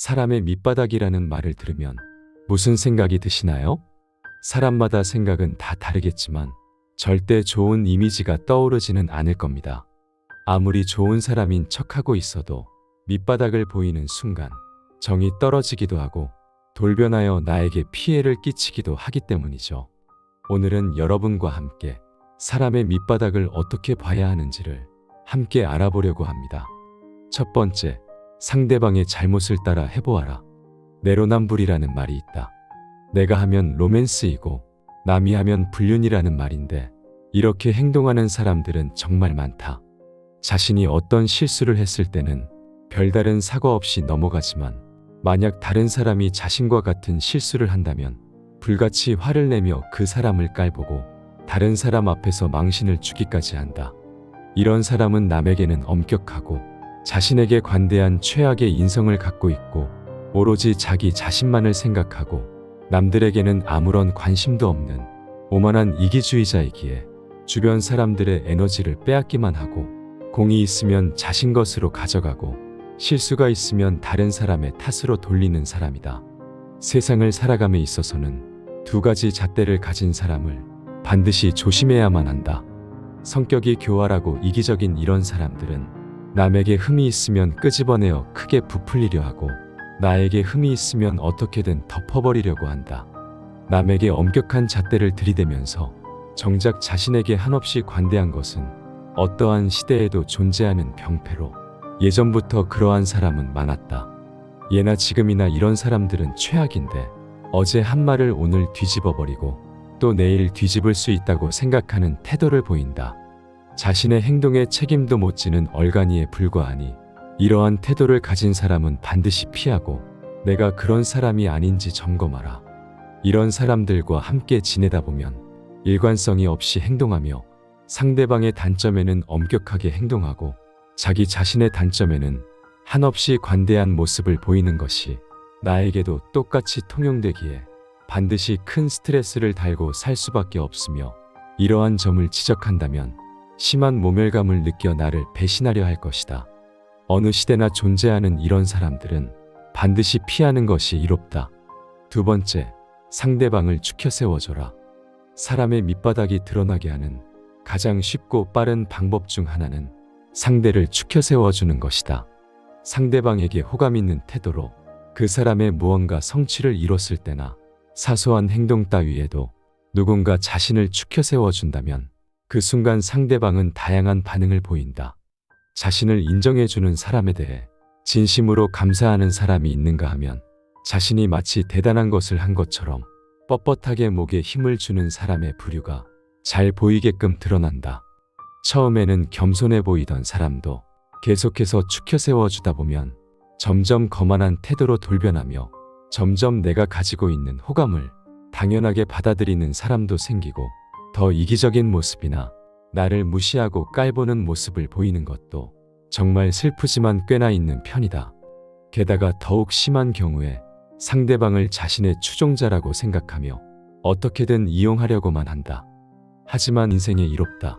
사람의 밑바닥이라는 말을 들으면 무슨 생각이 드시나요? 사람마다 생각은 다 다르겠지만 절대 좋은 이미지가 떠오르지는 않을 겁니다. 아무리 좋은 사람인 척하고 있어도 밑바닥을 보이는 순간 정이 떨어지기도 하고 돌변하여 나에게 피해를 끼치기도 하기 때문이죠. 오늘은 여러분과 함께 사람의 밑바닥을 어떻게 봐야 하는지를 함께 알아보려고 합니다. 첫 번째, 상대방의 잘못을 따라 해보아라. 내로남불이라는 말이 있다. 내가 하면 로맨스이고 남이 하면 불륜이라는 말인데 이렇게 행동하는 사람들은 정말 많다. 자신이 어떤 실수를 했을 때는 별다른 사과 없이 넘어가지만 만약 다른 사람이 자신과 같은 실수를 한다면 불같이 화를 내며 그 사람을 깔보고 다른 사람 앞에서 망신을 주기까지 한다. 이런 사람은 남에게는 엄격하고 자신에게 관대한 최악의 인성을 갖고 있고 오로지 자기 자신만을 생각하고 남들에게는 아무런 관심도 없는 오만한 이기주의자이기에 주변 사람들의 에너지를 빼앗기만 하고 공이 있으면 자신 것으로 가져가고 실수가 있으면 다른 사람의 탓으로 돌리는 사람이다. 세상을 살아감에 있어서는 두 가지 잣대를 가진 사람을 반드시 조심해야만 한다. 성격이 교활하고 이기적인 이런 사람들은 남에게 흠이 있으면 끄집어내어 크게 부풀리려 하고 나에게 흠이 있으면 어떻게든 덮어버리려고 한다. 남에게 엄격한 잣대를 들이대면서 정작 자신에게 한없이 관대한 것은 어떠한 시대에도 존재하는 병폐로 예전부터 그러한 사람은 많았다. 예나 지금이나 이런 사람들은 최악인데 어제 한 말을 오늘 뒤집어버리고 또 내일 뒤집을 수 있다고 생각하는 태도를 보인다. 자신의 행동에 책임도 못 지는 얼간이에 불과하니 이러한 태도를 가진 사람은 반드시 피하고 내가 그런 사람이 아닌지 점검하라. 이런 사람들과 함께 지내다 보면 일관성이 없이 행동하며 상대방의 단점에는 엄격하게 행동하고 자기 자신의 단점에는 한없이 관대한 모습을 보이는 것이 나에게도 똑같이 통용되기에 반드시 큰 스트레스를 달고 살 수밖에 없으며 이러한 점을 지적한다면 심한 모멸감을 느껴 나를 배신하려 할 것이다. 어느 시대나 존재하는 이런 사람들은 반드시 피하는 것이 이롭다. 두 번째, 상대방을 추켜 세워줘라. 사람의 밑바닥이 드러나게 하는 가장 쉽고 빠른 방법 중 하나는 상대를 추켜 세워주는 것이다. 상대방에게 호감 있는 태도로 그 사람의 무언가 성취를 이뤘을 때나 사소한 행동 따위에도 누군가 자신을 추켜 세워준다면 그 순간 상대방은 다양한 반응을 보인다. 자신을 인정해주는 사람에 대해 진심으로 감사하는 사람이 있는가 하면 자신이 마치 대단한 것을 한 것처럼 뻣뻣하게 목에 힘을 주는 사람의 부류가 잘 보이게끔 드러난다. 처음에는 겸손해 보이던 사람도 계속해서 추켜 세워주다 보면 점점 거만한 태도로 돌변하며 점점 내가 가지고 있는 호감을 당연하게 받아들이는 사람도 생기고 더 이기적인 모습이나 나를 무시하고 깔보는 모습을 보이는 것도 정말 슬프지만 꽤나 있는 편이다. 게다가 더욱 심한 경우에 상대방을 자신의 추종자라고 생각하며 어떻게든 이용하려고만 한다. 하지만 인생에 이롭다.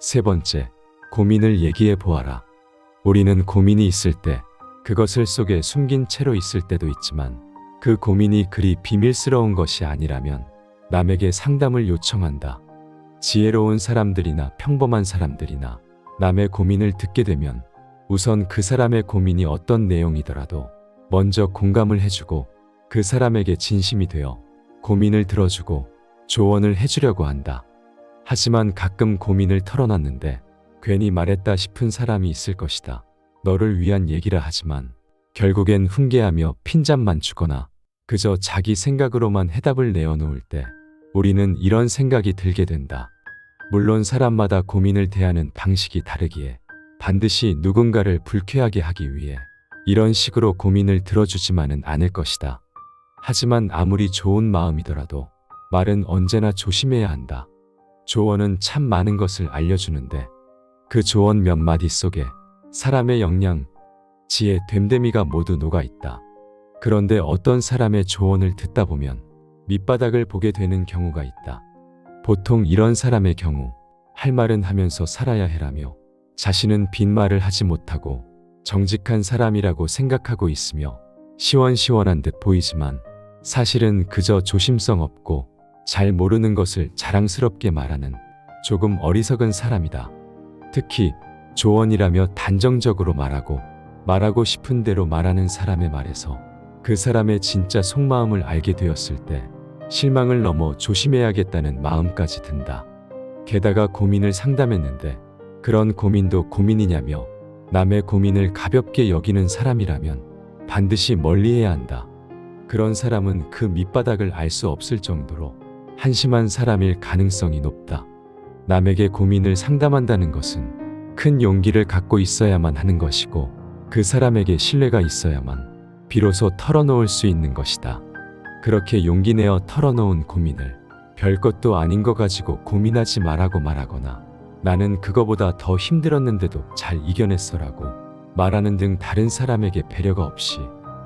세 번째, 고민을 얘기해 보아라. 우리는 고민이 있을 때 그것을 속에 숨긴 채로 있을 때도 있지만 그 고민이 그리 비밀스러운 것이 아니라면 남에게 상담을 요청한다. 지혜로운 사람들이나 평범한 사람들이나 남의 고민을 듣게 되면 우선 그 사람의 고민이 어떤 내용이더라도 먼저 공감을 해주고 그 사람에게 진심이 되어 고민을 들어주고 조언을 해주려고 한다. 하지만 가끔 고민을 털어놨는데 괜히 말했다 싶은 사람이 있을 것이다. 너를 위한 얘기라 하지만 결국엔 훈계하며 핀잔만 주거나 그저 자기 생각으로만 해답을 내어놓을 때 우리는 이런 생각이 들게 된다. 물론 사람마다 고민을 대하는 방식이 다르기에 반드시 누군가를 불쾌하게 하기 위해 이런 식으로 고민을 들어주지만은 않을 것이다. 하지만 아무리 좋은 마음이더라도 말은 언제나 조심해야 한다. 조언은 참 많은 것을 알려주는데 그 조언 몇 마디 속에 사람의 역량, 지혜, 됨됨이가 모두 녹아있다. 그런데 어떤 사람의 조언을 듣다 보면 밑바닥을 보게 되는 경우가 있다. 보통 이런 사람의 경우 할 말은 하면서 살아야 해라며 자신은 빈말을 하지 못하고 정직한 사람이라고 생각하고 있으며 시원시원한 듯 보이지만 사실은 그저 조심성 없고 잘 모르는 것을 자랑스럽게 말하는 조금 어리석은 사람이다. 특히 조언이라며 단정적으로 말하고 싶은 대로 말하는 사람의 말에서 그 사람의 진짜 속마음을 알게 되었을 때 실망을 넘어 조심해야겠다는 마음까지 든다. 게다가 고민을 상담했는데 그런 고민도 고민이냐며 남의 고민을 가볍게 여기는 사람이라면 반드시 멀리해야 한다. 그런 사람은 그 밑바닥을 알 수 없을 정도로 한심한 사람일 가능성이 높다. 남에게 고민을 상담한다는 것은 큰 용기를 갖고 있어야만 하는 것이고 그 사람에게 신뢰가 있어야만 비로소 털어놓을 수 있는 것이다. 그렇게 용기 내어 털어놓은 고민을 별것도 아닌 거 가지고 고민하지 말하거나 나는 그거보다 더 힘들었는데도 잘 이겨냈어라고 말하는 등 다른 사람에게 배려가 없이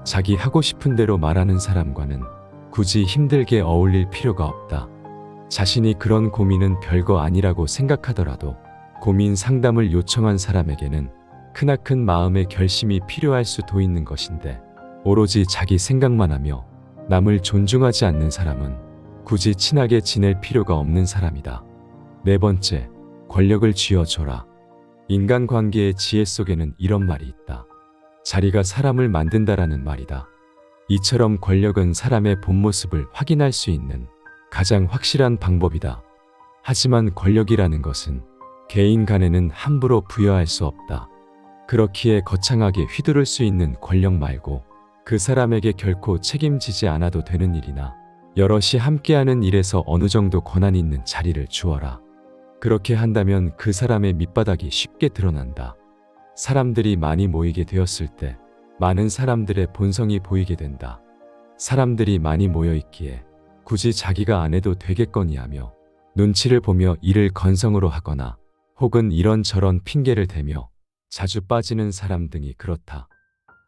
자기 하고 싶은 대로 말하는 사람과는 굳이 힘들게 어울릴 필요가 없다. 자신이 그런 고민은 별거 아니라고 생각하더라도 고민 상담을 요청한 사람에게는 크나큰 마음의 결심이 필요할 수도 있는 것인데 오로지 자기 생각만 하며 남을 존중하지 않는 사람은 굳이 친하게 지낼 필요가 없는 사람이다. 네 번째, 권력을 쥐어줘라. 인간관계의 지혜 속에는 이런 말이 있다. 자리가 사람을 만든다라는 말이다. 이처럼 권력은 사람의 본 모습을 확인할 수 있는 가장 확실한 방법이다. 하지만 권력이라는 것은 개인 간에는 함부로 부여할 수 없다. 그렇기에 거창하게 휘두를 수 있는 권력 말고 그 사람에게 결코 책임지지 않아도 되는 일이나 여럿이 함께하는 일에서 어느 정도 권한이 있는 자리를 주어라. 그렇게 한다면 그 사람의 밑바닥이 쉽게 드러난다. 사람들이 많이 모이게 되었을 때 많은 사람들의 본성이 보이게 된다. 사람들이 많이 모여 있기에 굳이 자기가 안 해도 되겠거니 하며 눈치를 보며 일을 건성으로 하거나 혹은 이런저런 핑계를 대며 자주 빠지는 사람 등이 그렇다.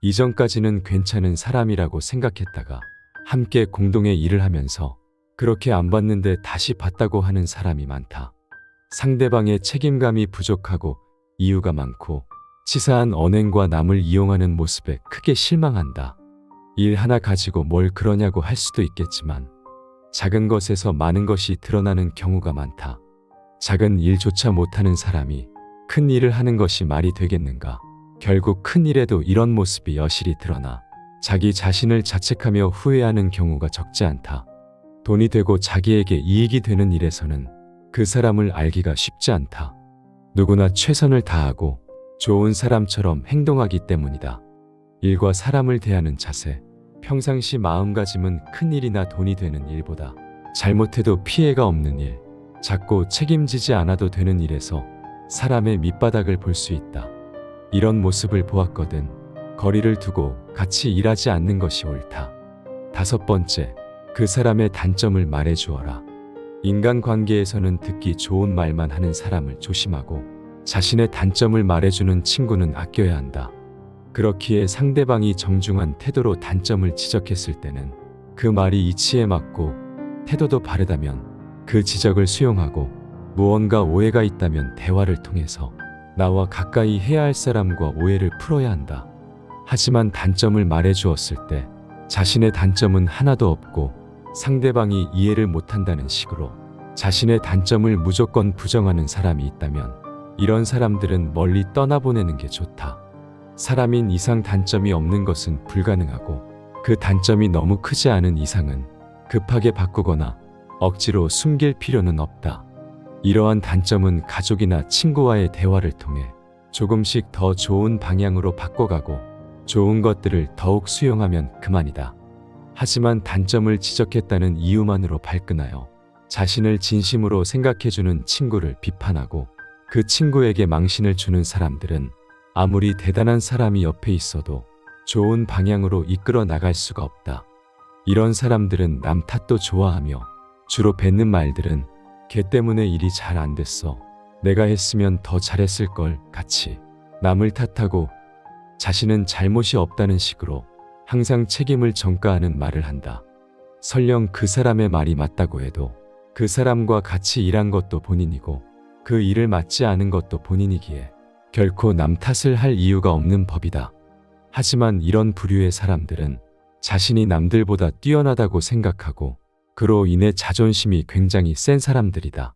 이전까지는 괜찮은 사람이라고 생각했다가 함께 공동의 일을 하면서 그렇게 안 봤는데 다시 봤다고 하는 사람이 많다. 상대방의 책임감이 부족하고 이유가 많고 치사한 언행과 남을 이용하는 모습에 크게 실망한다. 일 하나 가지고 뭘 그러냐고 할 수도 있겠지만 작은 것에서 많은 것이 드러나는 경우가 많다. 작은 일조차 못하는 사람이 큰 일을 하는 것이 말이 되겠는가? 결국 큰 일에도 이런 모습이 여실히 드러나 자기 자신을 자책하며 후회하는 경우가 적지 않다. 돈이 되고 자기에게 이익이 되는 일에서는 그 사람을 알기가 쉽지 않다. 누구나 최선을 다하고 좋은 사람처럼 행동하기 때문이다. 일과 사람을 대하는 자세, 평상시 마음가짐은 큰 일이나 돈이 되는 일보다 잘못해도 피해가 없는 일, 작고 책임지지 않아도 되는 일에서 사람의 밑바닥을 볼 수 있다. 이런 모습을 보았거든 거리를 두고 같이 일하지 않는 것이 옳다. 다섯 번째, 그 사람의 단점을 말해주어라. 인간관계에서는 듣기 좋은 말만 하는 사람을 조심하고 자신의 단점을 말해주는 친구는 아껴야 한다. 그렇기에 상대방이 정중한 태도로 단점을 지적했을 때는 그 말이 이치에 맞고 태도도 바르다면 그 지적을 수용하고 무언가 오해가 있다면 대화를 통해서 나와 가까이 해야 할 사람과 오해를 풀어야 한다. 하지만 단점을 말해주었을 때 자신의 단점은 하나도 없고 상대방이 이해를 못한다는 식으로 자신의 단점을 무조건 부정하는 사람이 있다면 이런 사람들은 멀리 떠나보내는 게 좋다. 사람인 이상 단점이 없는 것은 불가능하고 그 단점이 너무 크지 않은 이상은 급하게 바꾸거나 억지로 숨길 필요는 없다. 이러한 단점은 가족이나 친구와의 대화를 통해 조금씩 더 좋은 방향으로 바꿔가고 좋은 것들을 더욱 수용하면 그만이다. 하지만 단점을 지적했다는 이유만으로 발끈하여 자신을 진심으로 생각해주는 친구를 비판하고 그 친구에게 망신을 주는 사람들은 아무리 대단한 사람이 옆에 있어도 좋은 방향으로 이끌어 나갈 수가 없다. 이런 사람들은 남 탓도 좋아하며 주로 뱉는 말들은 걔 때문에 일이 잘 안 됐어. 내가 했으면 더 잘했을걸 같이 남을 탓하고 자신은 잘못이 없다는 식으로 항상 책임을 전가하는 말을 한다. 설령 그 사람의 말이 맞다고 해도 그 사람과 같이 일한 것도 본인이고 그 일을 맡지 않은 것도 본인이기에 결코 남 탓을 할 이유가 없는 법이다. 하지만 이런 부류의 사람들은 자신이 남들보다 뛰어나다고 생각하고 그로 인해 자존심이 굉장히 센 사람들이다.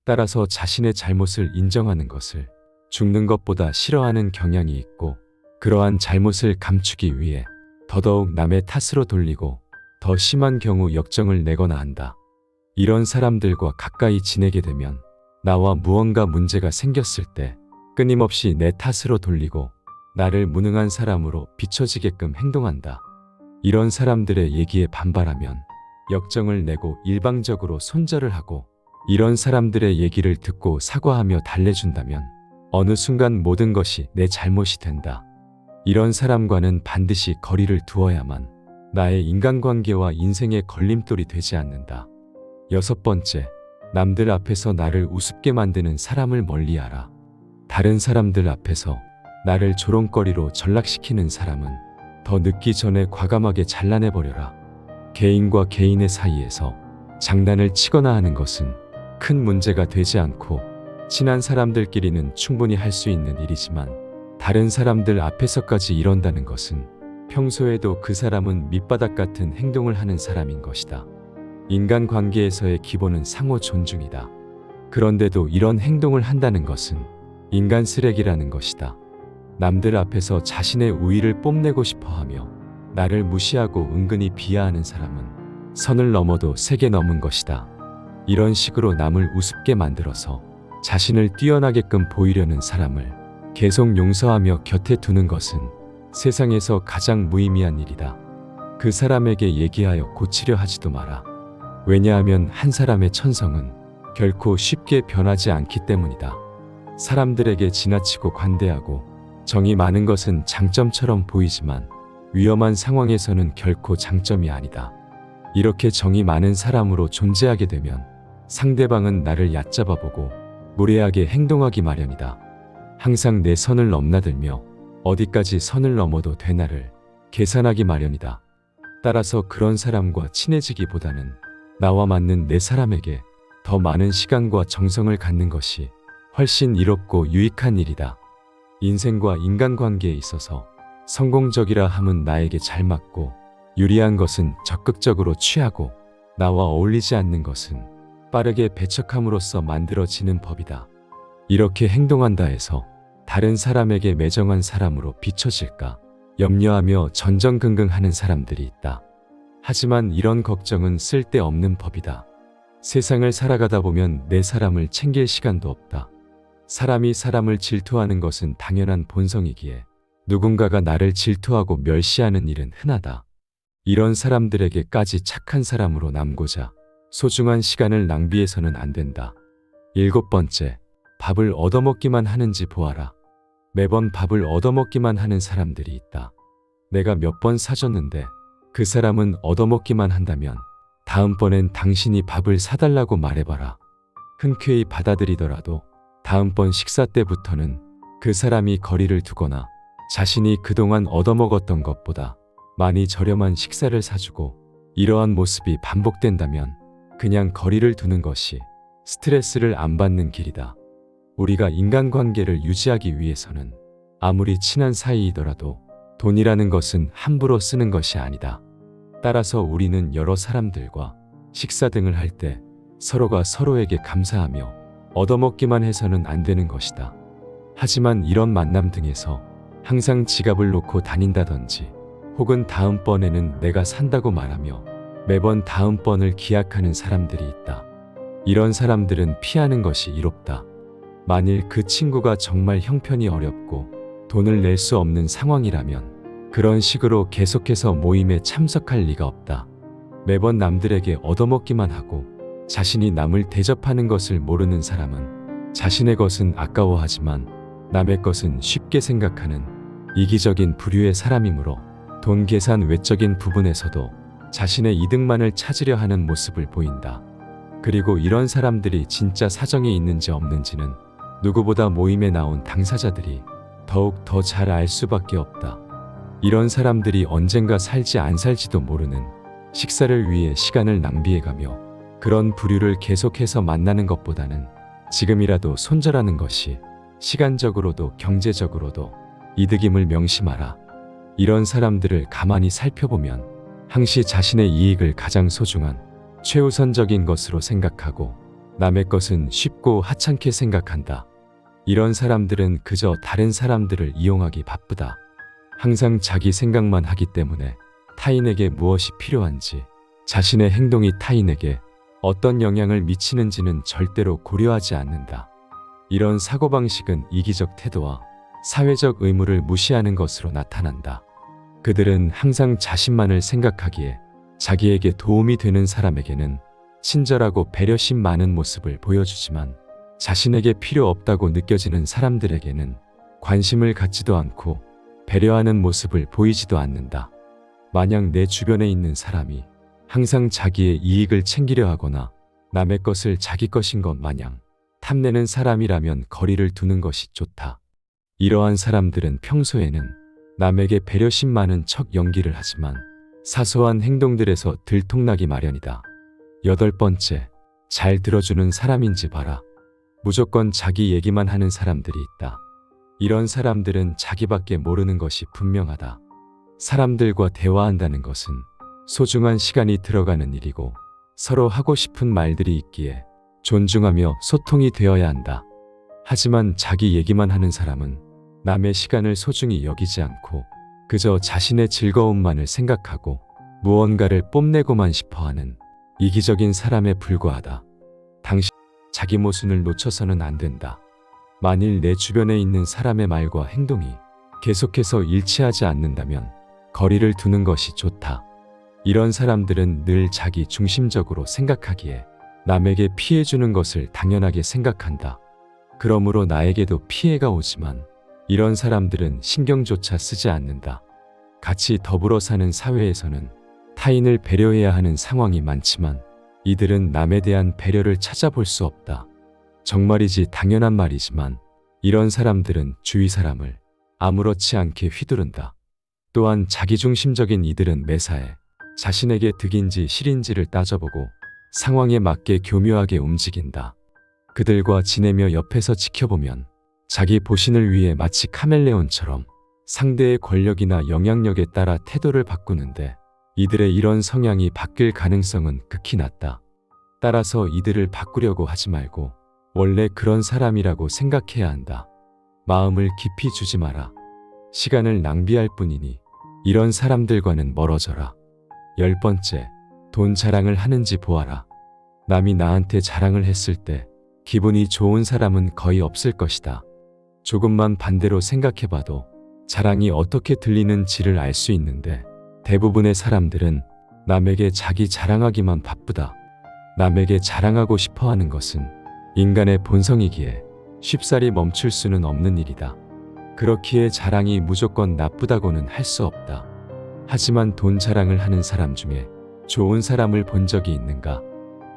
따라서 자신의 잘못을 인정하는 것을 죽는 것보다 싫어하는 경향이 있고 그러한 잘못을 감추기 위해 더더욱 남의 탓으로 돌리고 더 심한 경우 역정을 내거나 한다. 이런 사람들과 가까이 지내게 되면 나와 무언가 문제가 생겼을 때 끊임없이 내 탓으로 돌리고 나를 무능한 사람으로 비춰지게끔 행동한다. 이런 사람들의 얘기에 반발하면 역정을 내고 일방적으로 손절을 하고 이런 사람들의 얘기를 듣고 사과하며 달래준다면 어느 순간 모든 것이 내 잘못이 된다. 이런 사람과는 반드시 거리를 두어야만 나의 인간관계와 인생의 걸림돌이 되지 않는다. 6번째, 남들 앞에서 나를 우습게 만드는 사람을 멀리하라. 다른 사람들 앞에서 나를 조롱거리로 전락시키는 사람은 더 늦기 전에 과감하게 잘라내버려라. 개인과 개인의 사이에서 장난을 치거나 하는 것은 큰 문제가 되지 않고 친한 사람들끼리는 충분히 할 수 있는 일이지만 다른 사람들 앞에서까지 이런다는 것은 평소에도 그 사람은 밑바닥 같은 행동을 하는 사람인 것이다. 인간관계에서의 기본은 상호 존중이다. 그런데도 이런 행동을 한다는 것은 인간 쓰레기라는 것이다. 남들 앞에서 자신의 우위를 뽐내고 싶어하며 나를 무시하고 은근히 비하하는 사람은 선을 넘어도 세게 넘은 것이다. 이런 식으로 남을 우습게 만들어서 자신을 뛰어나게끔 보이려는 사람을 계속 용서하며 곁에 두는 것은 세상에서 가장 무의미한 일이다. 그 사람에게 얘기하여 고치려 하지도 마라. 왜냐하면 한 사람의 천성은 결코 쉽게 변하지 않기 때문이다. 사람들에게 지나치고 관대하고 정이 많은 것은 장점처럼 보이지만 위험한 상황에서는 결코 장점이 아니다. 이렇게 정이 많은 사람으로 존재하게 되면 상대방은 나를 얕잡아보고 무례하게 행동하기 마련이다. 항상 내 선을 넘나들며 어디까지 선을 넘어도 되나를 계산하기 마련이다. 따라서 그런 사람과 친해지기보다는 나와 맞는 내 사람에게 더 많은 시간과 정성을 갖는 것이 훨씬 이롭고 유익한 일이다. 인생과 인간관계에 있어서 성공적이라 함은 나에게 잘 맞고 유리한 것은 적극적으로 취하고 나와 어울리지 않는 것은 빠르게 배척함으로써 만들어지는 법이다. 이렇게 행동한다 해서 다른 사람에게 매정한 사람으로 비춰질까 염려하며 전전긍긍하는 사람들이 있다. 하지만 이런 걱정은 쓸데없는 법이다. 세상을 살아가다 보면 내 사람을 챙길 시간도 없다. 사람이 사람을 질투하는 것은 당연한 본성이기에 누군가가 나를 질투하고 멸시하는 일은 흔하다. 이런 사람들에게까지 착한 사람으로 남고자 소중한 시간을 낭비해서는 안 된다. 7번째, 밥을 얻어먹기만 하는지 보아라. 매번 밥을 얻어먹기만 하는 사람들이 있다. 내가 몇 번 사줬는데 그 사람은 얻어먹기만 한다면 다음번엔 당신이 밥을 사달라고 말해봐라. 흔쾌히 받아들이더라도 다음번 식사 때부터는 그 사람이 거리를 두거나 자신이 그동안 얻어먹었던 것보다 많이 저렴한 식사를 사주고 이러한 모습이 반복된다면 그냥 거리를 두는 것이 스트레스를 안 받는 길이다. 우리가 인간관계를 유지하기 위해서는 아무리 친한 사이이더라도 돈이라는 것은 함부로 쓰는 것이 아니다. 따라서 우리는 여러 사람들과 식사 등을 할 때 서로가 서로에게 감사하며 얻어먹기만 해서는 안 되는 것이다. 하지만 이런 만남 등에서 항상 지갑을 놓고 다닌다든지 혹은 다음번에는 내가 산다고 말하며 매번 다음번을 기약하는 사람들이 있다. 이런 사람들은 피하는 것이 이롭다. 만일 그 친구가 정말 형편이 어렵고 돈을 낼 수 없는 상황이라면 그런 식으로 계속해서 모임에 참석할 리가 없다. 매번 남들에게 얻어먹기만 하고 자신이 남을 대접하는 것을 모르는 사람은 자신의 것은 아까워하지만 남의 것은 쉽게 생각하는 이기적인 부류의 사람이므로 돈 계산 외적인 부분에서도 자신의 이득만을 찾으려 하는 모습을 보인다. 그리고 이런 사람들이 진짜 사정이 있는지 없는지는 누구보다 모임에 나온 당사자들이 더욱 더 잘 알 수밖에 없다. 이런 사람들이 언젠가 살지 안 살지도 모르는 식사를 위해 시간을 낭비해가며 그런 부류를 계속해서 만나는 것보다는 지금이라도 손절하는 것이 시간적으로도 경제적으로도 이득임을 명심하라. 이런 사람들을 가만히 살펴보면 항시 자신의 이익을 가장 소중한 최우선적인 것으로 생각하고 남의 것은 쉽고 하찮게 생각한다. 이런 사람들은 그저 다른 사람들을 이용하기 바쁘다. 항상 자기 생각만 하기 때문에 타인에게 무엇이 필요한지, 자신의 행동이 타인에게 어떤 영향을 미치는지는 절대로 고려하지 않는다. 이런 사고방식은 이기적 태도와 사회적 의무를 무시하는 것으로 나타난다. 그들은 항상 자신만을 생각하기에 자기에게 도움이 되는 사람에게는 친절하고 배려심 많은 모습을 보여주지만 자신에게 필요 없다고 느껴지는 사람들에게는 관심을 갖지도 않고 배려하는 모습을 보이지도 않는다. 만약 내 주변에 있는 사람이 항상 자기의 이익을 챙기려 하거나 남의 것을 자기 것인 것 마냥 탐내는 사람이라면 거리를 두는 것이 좋다. 이러한 사람들은 평소에는 남에게 배려심 많은 척 연기를 하지만 사소한 행동들에서 들통나기 마련이다. 8번째, 잘 들어주는 사람인지 봐라. 무조건 자기 얘기만 하는 사람들이 있다. 이런 사람들은 자기밖에 모르는 것이 분명하다. 사람들과 대화한다는 것은 소중한 시간이 들어가는 일이고 서로 하고 싶은 말들이 있기에 존중하며 소통이 되어야 한다. 하지만 자기 얘기만 하는 사람은 남의 시간을 소중히 여기지 않고 그저 자신의 즐거움만을 생각하고 무언가를 뽐내고만 싶어하는 이기적인 사람에 불과하다. 당신 자기 모순을 놓쳐서는 안 된다. 만일 내 주변에 있는 사람의 말과 행동이 계속해서 일치하지 않는다면 거리를 두는 것이 좋다. 이런 사람들은 늘 자기 중심적으로 생각하기에 남에게 피해 주는 것을 당연하게 생각한다. 그러므로 나에게도 피해가 오지만 이런 사람들은 신경조차 쓰지 않는다. 같이 더불어 사는 사회에서는 타인을 배려해야 하는 상황이 많지만 이들은 남에 대한 배려를 찾아볼 수 없다. 정말이지 당연한 말이지만 이런 사람들은 주위 사람을 아무렇지 않게 휘두른다. 또한 자기중심적인 이들은 매사에 자신에게 득인지 실인지를 따져보고 상황에 맞게 교묘하게 움직인다. 그들과 지내며 옆에서 지켜보면 자기 보신을 위해 마치 카멜레온처럼 상대의 권력이나 영향력에 따라 태도를 바꾸는데 이들의 이런 성향이 바뀔 가능성은 극히 낮다. 따라서 이들을 바꾸려고 하지 말고 원래 그런 사람이라고 생각해야 한다. 마음을 깊이 주지 마라. 시간을 낭비할 뿐이니 이런 사람들과는 멀어져라. 10번째, 돈 자랑을 하는지 보아라. 남이 나한테 자랑을 했을 때 기분이 좋은 사람은 거의 없을 것이다. 조금만 반대로 생각해봐도 자랑이 어떻게 들리는지를 알 수 있는데 대부분의 사람들은 남에게 자기 자랑하기만 바쁘다. 남에게 자랑하고 싶어하는 것은 인간의 본성이기에 쉽사리 멈출 수는 없는 일이다. 그렇기에 자랑이 무조건 나쁘다고는 할 수 없다. 하지만 돈 자랑을 하는 사람 중에 좋은 사람을 본 적이 있는가?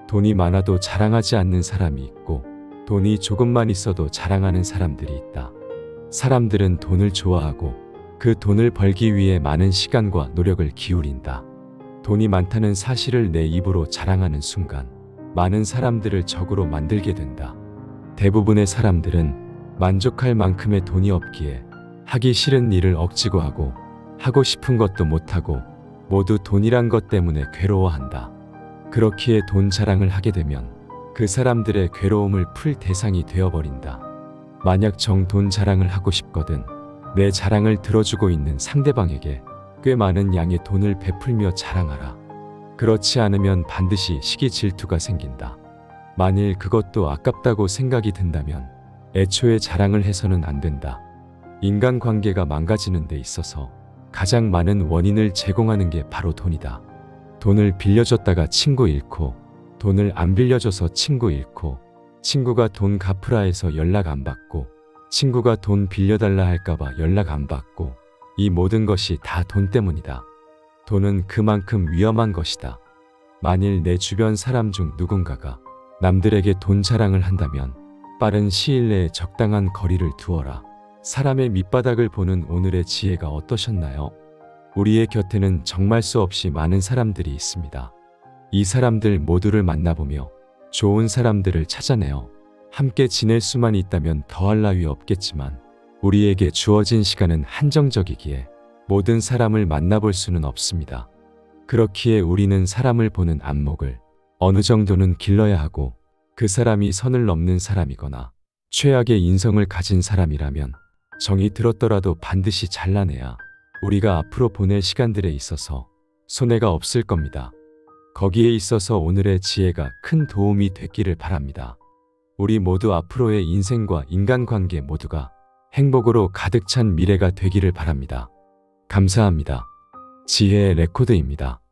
돈이 많아도 자랑하지 않는 사람이 있고 돈이 조금만 있어도 자랑하는 사람들이 있다. 사람들은 돈을 좋아하고 그 돈을 벌기 위해 많은 시간과 노력을 기울인다. 돈이 많다는 사실을 내 입으로 자랑하는 순간 많은 사람들을 적으로 만들게 된다. 대부분의 사람들은 만족할 만큼의 돈이 없기에 하기 싫은 일을 억지고 하고 하고 싶은 것도 못하고 모두 돈이란 것 때문에 괴로워한다. 그렇기에 돈 자랑을 하게 되면 그 사람들의 괴로움을 풀 대상이 되어버린다. 만약 돈 자랑을 하고 싶거든 내 자랑을 들어주고 있는 상대방에게 꽤 많은 양의 돈을 베풀며 자랑하라. 그렇지 않으면 반드시 시기 질투가 생긴다. 만일 그것도 아깝다고 생각이 든다면 애초에 자랑을 해서는 안 된다. 인간관계가 망가지는 데 있어서 가장 많은 원인을 제공하는 게 바로 돈이다. 돈을 빌려줬다가 친구 잃고 돈을 안 빌려줘서 친구 잃고 친구가 돈 갚으라 해서 연락 안 받고 친구가 돈 빌려달라 할까봐 연락 안 받고 이 모든 것이 다 돈 때문이다. 돈은 그만큼 위험한 것이다. 만일 내 주변 사람 중 누군가가 남들에게 돈 자랑을 한다면 빠른 시일 내에 적당한 거리를 두어라. 사람의 밑바닥을 보는 오늘의 지혜가 어떠셨나요? 우리의 곁에는 정말 수 없이 많은 사람들이 있습니다. 이 사람들 모두를 만나보며 좋은 사람들을 찾아내어 함께 지낼 수만 있다면 더할 나위 없겠지만 우리에게 주어진 시간은 한정적이기에 모든 사람을 만나볼 수는 없습니다. 그렇기에 우리는 사람을 보는 안목을 어느 정도는 길러야 하고, 그 사람이 선을 넘는 사람이거나 최악의 인성을 가진 사람이라면 정이 들었더라도 반드시 잘라내야 우리가 앞으로 보낼 시간들에 있어서 손해가 없을 겁니다. 거기에 있어서 오늘의 지혜가 큰 도움이 됐기를 바랍니다. 우리 모두 앞으로의 인생과 인간관계 모두가 행복으로 가득 찬 미래가 되기를 바랍니다. 감사합니다. 지혜의 레코드입니다.